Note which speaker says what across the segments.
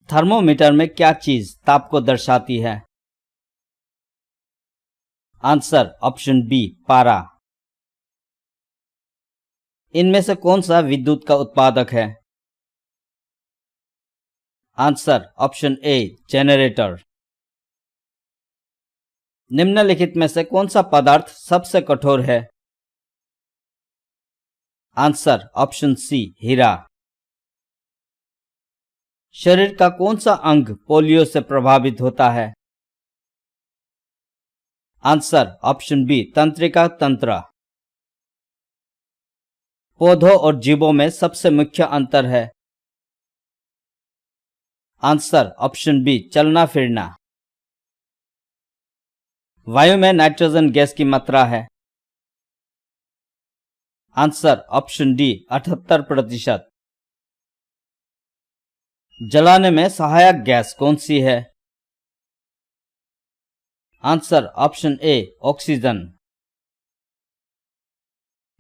Speaker 1: Thermometer में क्या चीज ताप को दर्शाती है? आंसर ऑप्शन बी पारा। इनमें से कौन सा विद्युत का उत्पादक है? आंसर ऑप्शन ए जनरेटर। निम्नलिखित में से कौन सा पदार्थ सबसे कठोर है? आंसर ऑप्शन सी हीरा। शरीर का कौन सा अंग पोलियो से प्रभावित होता है? आंसर ऑप्शन बी तंत्रिका तंत्र। पौधों और जीवों में सबसे मुख्य अंतर है? आंसर ऑप्शन बी चलना फिरना। वायु में नाइट्रोजन गैस की मात्रा है? Answer option D 78%। जलाने में सहायक गैस कौन सी है? Answer option A oxygen.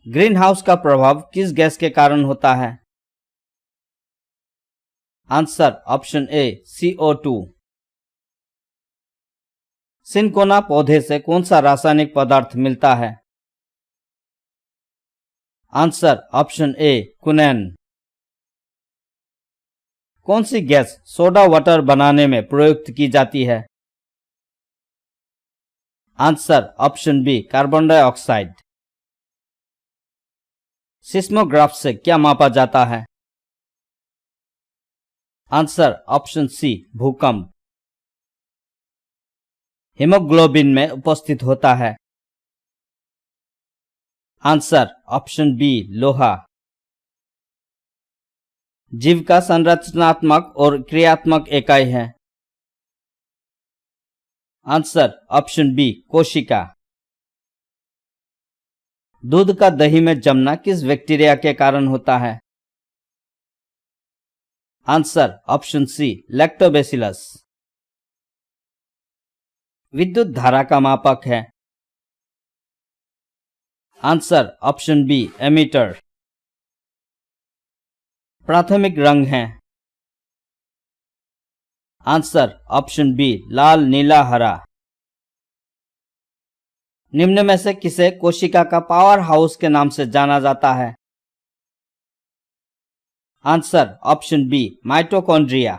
Speaker 1: Green house का प्रभाव किस गैस के कारण होता है? आंसर ऑप्शन ए CO2। सिनकोना पौधे से कौन सा रासायनिक पदार्थ मिलता है? आंसर ऑप्शन ए कुनैन। कौन सी गैस सोडा वाटर बनाने में प्रयुक्त की जाती है? Answer option B carbon dioxide. Seismograph से क्या मापा जाता है? आंसर ऑप्शन सी भूकंप। हीमोग्लोबिन में उपस्थित होता है? आंसर ऑप्शन बी लोहा। जीव का संरचनात्मक और क्रियात्मक इकाई है? आंसर ऑप्शन बी कोशिका। दूध का दही में जमना किस बैक्टीरिया के कारण होता है? Answer option C lactobacillus. विद्युत धारा का मापक है? Answer option B ammeter. प्राथमिक रंग है? आंसर ऑप्शन बी लाल नीला हरा। निम्न में से किसे कोशिका का पावर हाउस के नाम से जाना जाता है? Answer option B mitochondria.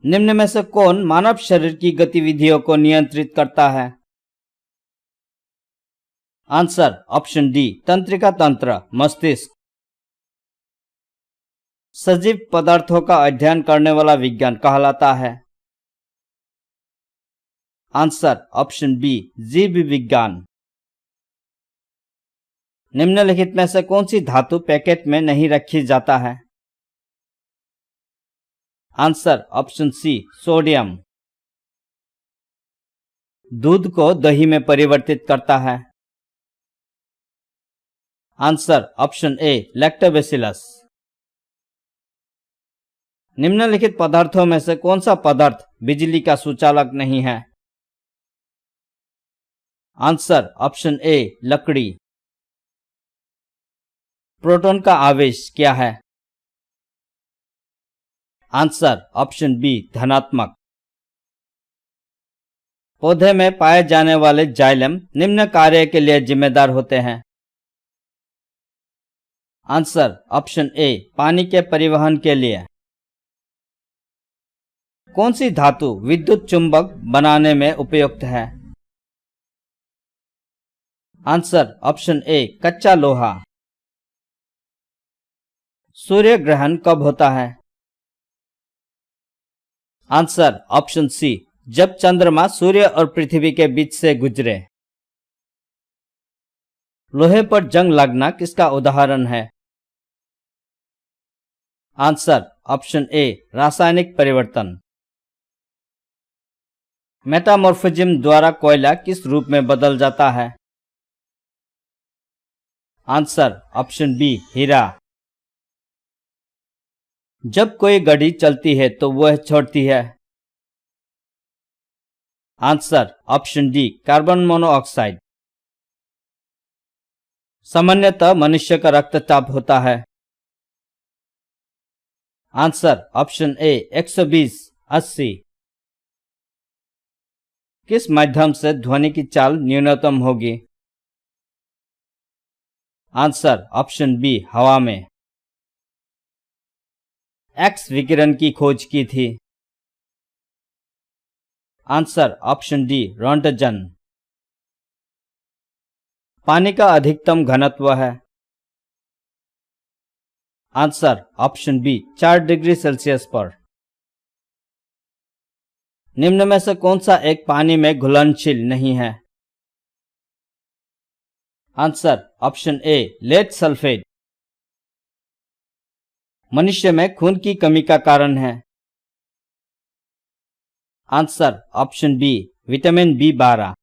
Speaker 1: निम्न में से कौन मानव शरीर की गतिविधियों को नियंत्रित करता है? आंसर ऑप्शन डी तंत्रिका तंत्र मस्तिष्क। सजीव पदार्थों का अध्ययन करने वाला विज्ञान कहलाता है? आंसर ऑप्शन बी जीव विज्ञान। निम्नलिखित में से कौन सी धातु पैकेट में नहीं रखी जाता है? Answer option C sodium. दूध को दही में परिवर्तित करता है? Answer option A lactobacillus. निम्नलिखित पदार्थों में से कौन सा पदार्थ बिजली का सुचालक नहीं है? आंसर ऑप्शन ए लकड़ी। प्रोटॉन का आवेश क्या है? आंसर ऑप्शन बी धनात्मक। पौधे में पाए जाने वाले जाइलम निम्न कार्य के लिए जिम्मेदार होते हैं? आंसर ऑप्शन ए पानी के परिवहन के लिए। कौन सी धातु विद्युत चुंबक बनाने में उपयुक्त है? आंसर ऑप्शन ए कच्चा लोहा। सूर्य ग्रहण कब होता है? आंसर ऑप्शन सी जब चंद्रमा सूर्य और पृथ्वी के बीच से गुजरे। लोहे पर जंग लगना किसका उदाहरण है? आंसर ऑप्शन ए रासायनिक परिवर्तन। मेटामॉर्फिज्म द्वारा कोयला किस रूप में बदल जाता है? आंसर ऑप्शन बी हीरा। जब कोई घड़ी चलती है तो वह छोड़ती है? Answer option D carbon monoxide. सामान्यतः मनुष्य का रक्तचाप होता है? आंसर ऑप्शन ए 120, 80। किस माध्यम से ध्वनि की चाल न्यूनतम होगी? आंसर ऑप्शन बी हवा में। एक्स विकिरण की खोज की थी? Answer option D Roentgen. पानी का अधिकतम घनत्व है? Answer option B 4 degree Celsius पर। निम्न में से कौन सा एक पानी में घुलनशील नहीं है? Answer option A lead sulphate. मनुष्य में खून की कमी का कारण है? Answer option B vitamin B12।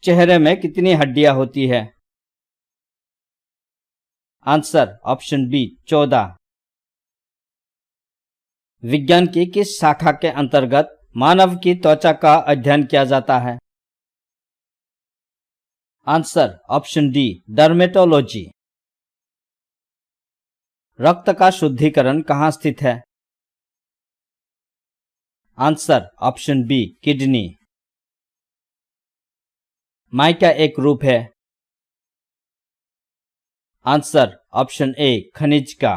Speaker 1: चेहरे में कितनी हड्डियां होती है? Answer option B 14। विज्ञान की किस शाखा के अंतर्गत मानव की त्वचा का अध्ययन किया जाता है? Answer option D dermatology. रक्त का शुद्धिकरण कहाँ स्थित है? Answer option B kidney. Mica एक रूप है? आंसर ऑप्शन ए खनिज का।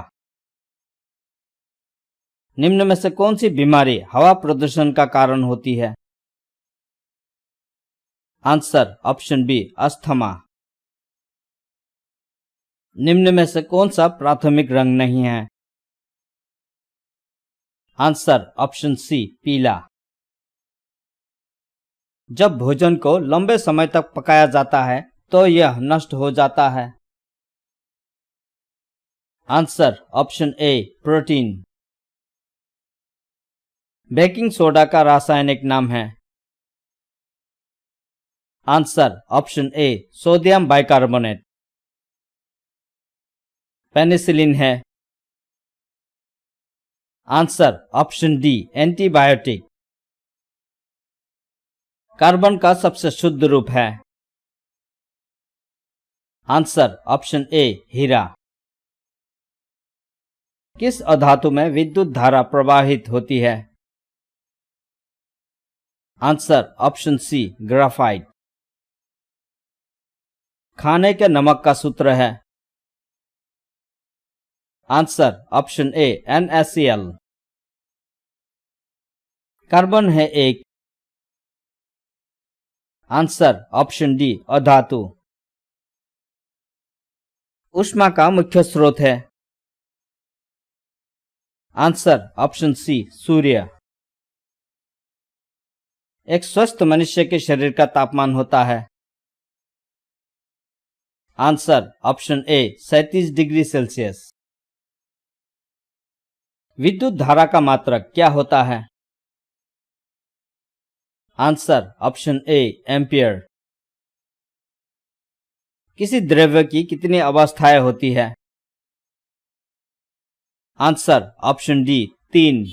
Speaker 1: निम्न में से कौन सी बीमारी हवा प्रदूषण का कारण होती है? Answer option B asthma. निम्न में से कौन सा प्राथमिक रंग नहीं है? आंसर ऑप्शन सी पीला। जब भोजन को लंबे समय तक पकाया जाता है तो यह नष्ट हो जाता है? Answer option A protein. Baking soda का रासायनिक नाम है? Answer option A sodium bicarbonate. Penicillin है? Answer option D antibiotic. Carbon का सबसे शुद्ध रूप है? आंसर ऑप्शन ए हीरा। किस अधातु में विद्युत धारा प्रवाहित होती है? Answer option C graphite. खाने के नमक का सूत्र है? Answer option A NaCl। Carbon है एक? आंसर ऑप्शन डी अधातु। ऊष्मा का मुख्य स्रोत है? आंसर ऑप्शन सी सूर्य। एक स्वस्थ मनुष्य के शरीर का तापमान होता है? आंसर ऑप्शन ए 37 डिग्री सेल्सियस। विद्युत धारा का मात्रक क्या होता है? Answer option A ampere. किसी द्रव्य की कितनी अवस्थाएं होती है? Answer option D 3।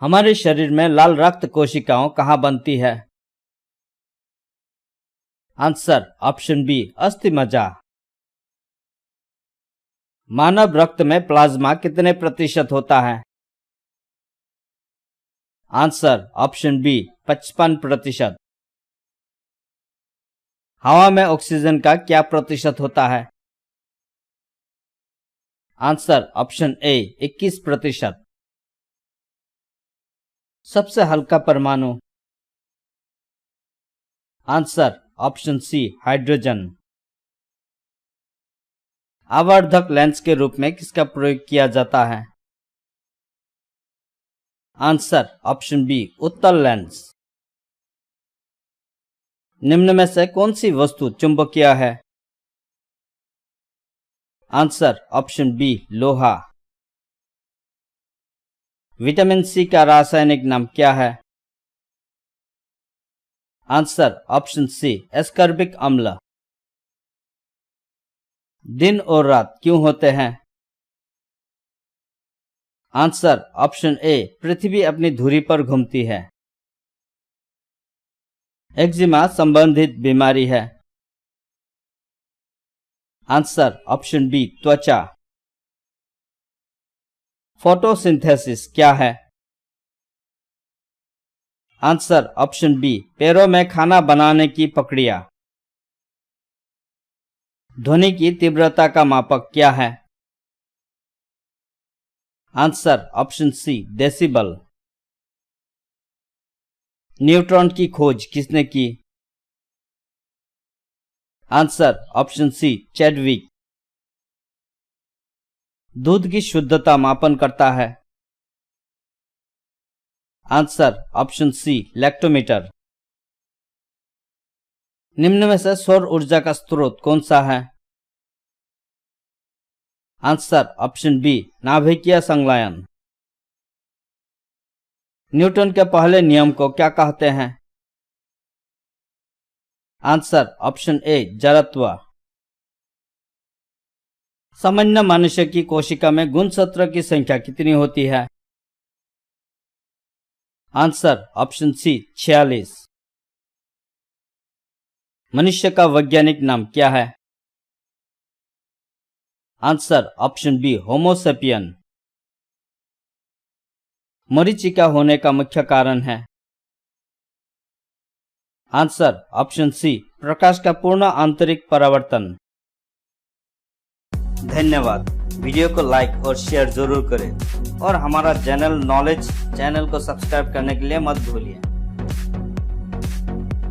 Speaker 1: हमारे शरीर में लाल रक्त कोशिकाओं कहाँ बनती है? आंसर ऑप्शन बी अस्थिमज्जा। मानव रक्त में प्लाज्मा कितने प्रतिशत होता है? Answer option B 55%। हवा में ऑक्सीजन का क्या प्रतिशत होता है? Answer option A 21%। सबसे हल्का परमाणु? Answer option C hydrogen. आवर्धक लेंस के रूप में किसका प्रयोग किया जाता है? आंसर ऑप्शन बी उत्तल लेंस। निम्न में से कौन सी वस्तु चुंबकीय है? आंसर ऑप्शन बी लोहा। विटामिन सी का रासायनिक नाम क्या है? आंसर ऑप्शन सी एस्कॉर्बिक अम्ल। दिन और रात क्यों होते हैं? आंसर ऑप्शन ए पृथ्वी अपनी धुरी पर घूमती है। एक्जिमा संबंधित बीमारी है? आंसर ऑप्शन बी त्वचा। फोटोसिंथेसिस क्या है? आंसर ऑप्शन बी पैरों में खाना बनाने की प्रक्रिया। ध्वनि की तीव्रता का मापक क्या है? Answer option C decibel. Neutron की खोज किसने की? Answer option C Chadwick. दूध की शुद्धता मापन करता है? Answer option C lactometer. निम्न में से सौर ऊर्जा का स्रोत कौन सा है? आंसर ऑप्शन बी नाभिकीय संलयन। न्यूटन के पहले नियम को क्या कहते हैं? आंसर ऑप्शन ए जड़त्व। सामान्य मनुष्य की कोशिका में गुणसूत्र की संख्या कितनी होती है? Answer option C 46। मनुष्य का वैज्ञानिक नाम क्या है? Answer option B homo sapien. मरीचिका होने का मुख्य कारण है? आंसर ऑप्शन सी प्रकाश का पूर्ण आंतरिक परावर्तन। धन्यवाद। वीडियो को लाइक और शेयर जरूर करें और हमारा जनरल नॉलेज चैनल को सब्सक्राइब करने के लिए मत भूलिए।